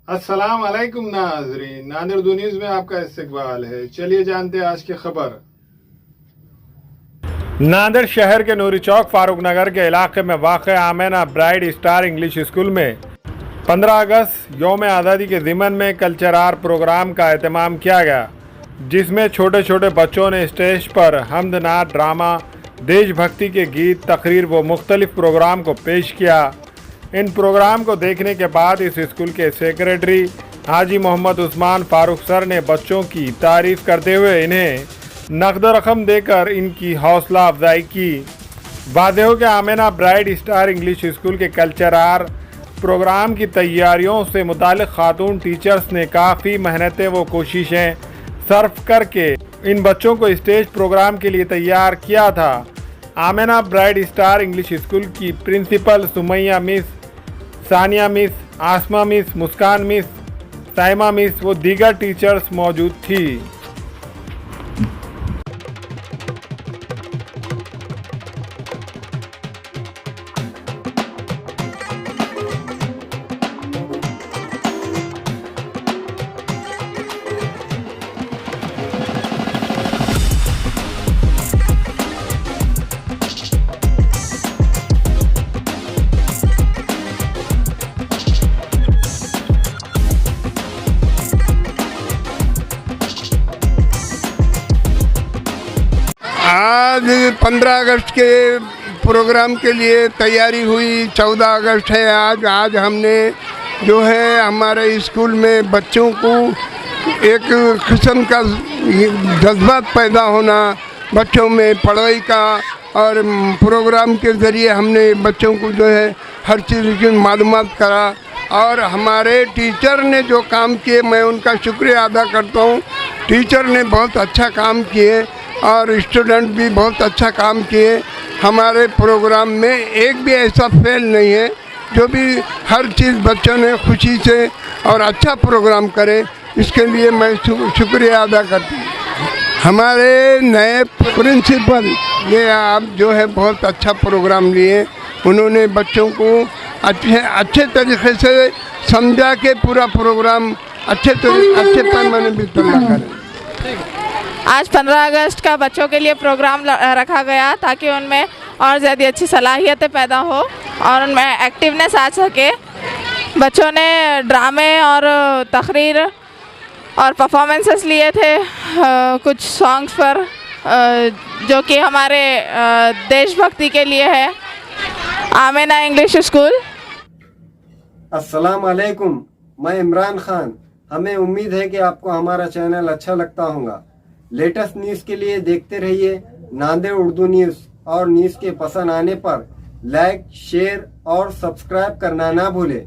अस्सलाम वालेकुम नाज़रीन, नादिर उर्दू न्यूज़ में आपका इस्तकबाल है। चलिए जानते हैं आज की खबर। नादिर शहर के नूरी चौक फारूक नगर के इलाके में वाक़ Amena Bright Star English school में 15 अगस्त यौम आज़ादी के ज़िमन में कल्चरल प्रोग्राम का एहतमाम किया गया, जिसमें छोटे छोटे बच्चों ने स्टेज पर हमद नात, ड्रामा, देशभक्ति के गीत, तकरीर व मुख्तलिफ प्रोग्राम को पेश किया। इन प्रोग्राम को देखने के बाद इस स्कूल के सेक्रेटरी हाजी मोहम्मद उस्मान फारूक सर ने बच्चों की तारीफ़ करते हुए इन्हें नकद रकम देकर इनकी हौसला अफजाई की। वाज़ेह हो कि Amena Bright Star English school के कल्चरल प्रोग्राम की तैयारियों से मुताल्लिक़ खातून टीचर्स ने काफ़ी मेहनतें व कोशिशें सर्फ करके इन बच्चों को स्टेज प्रोग्राम के लिए तैयार किया था। Amena Bright Star English School की principal Sumaiya miss, Sania miss, Asma miss, Muskan miss, Saima miss व दीगर टीचर्स मौजूद थी। आज 15 अगस्त के प्रोग्राम के लिए तैयारी हुई। 14 अगस्त है आज हमने जो है हमारे स्कूल में बच्चों को एक किस्म का जज्बात पैदा होना, बच्चों में पढ़ाई का, और प्रोग्राम के ज़रिए हमने बच्चों को जो है हर चीज़ की मालूमात करा। और हमारे टीचर ने जो काम किए मैं उनका शुक्रिया अदा करता हूँ। टीचर ने बहुत अच्छा काम किए और स्टूडेंट भी बहुत अच्छा काम किए। हमारे प्रोग्राम में एक भी ऐसा फेल नहीं है, जो भी हर चीज़ बच्चों ने खुशी से और अच्छा प्रोग्राम करे, इसके लिए मैं शुक्रिया अदा करती हूँ। हमारे नए प्रिंसिपल ये आप जो है बहुत अच्छा प्रोग्राम लिए, उन्होंने बच्चों को अच्छे तरीके से समझा के पूरा प्रोग्राम अच्छे पैमाने भी तैयार करें। आज 15 अगस्त का बच्चों के लिए प्रोग्राम रखा गया ताकि उनमें और ज़्यादा अच्छी सलाहियतें पैदा हो और उनमें एक्टिवनेस आ सके। बच्चों ने ड्रामे और तकरीर और परफॉर्मेंसेस लिए थे कुछ सॉन्ग्स पर, जो कि हमारे देशभक्ति के लिए है। Amena English school. अस्सलाम वालेकुम, मैं इमरान खान। हमें उम्मीद है कि आपको हमारा चैनल अच्छा लगता होगा। लेटेस्ट न्यूज़ के लिए देखते रहिए नादिर उर्दू न्यूज़, और न्यूज़ के पसंद आने पर लाइक, शेयर और सब्सक्राइब करना ना भूलें।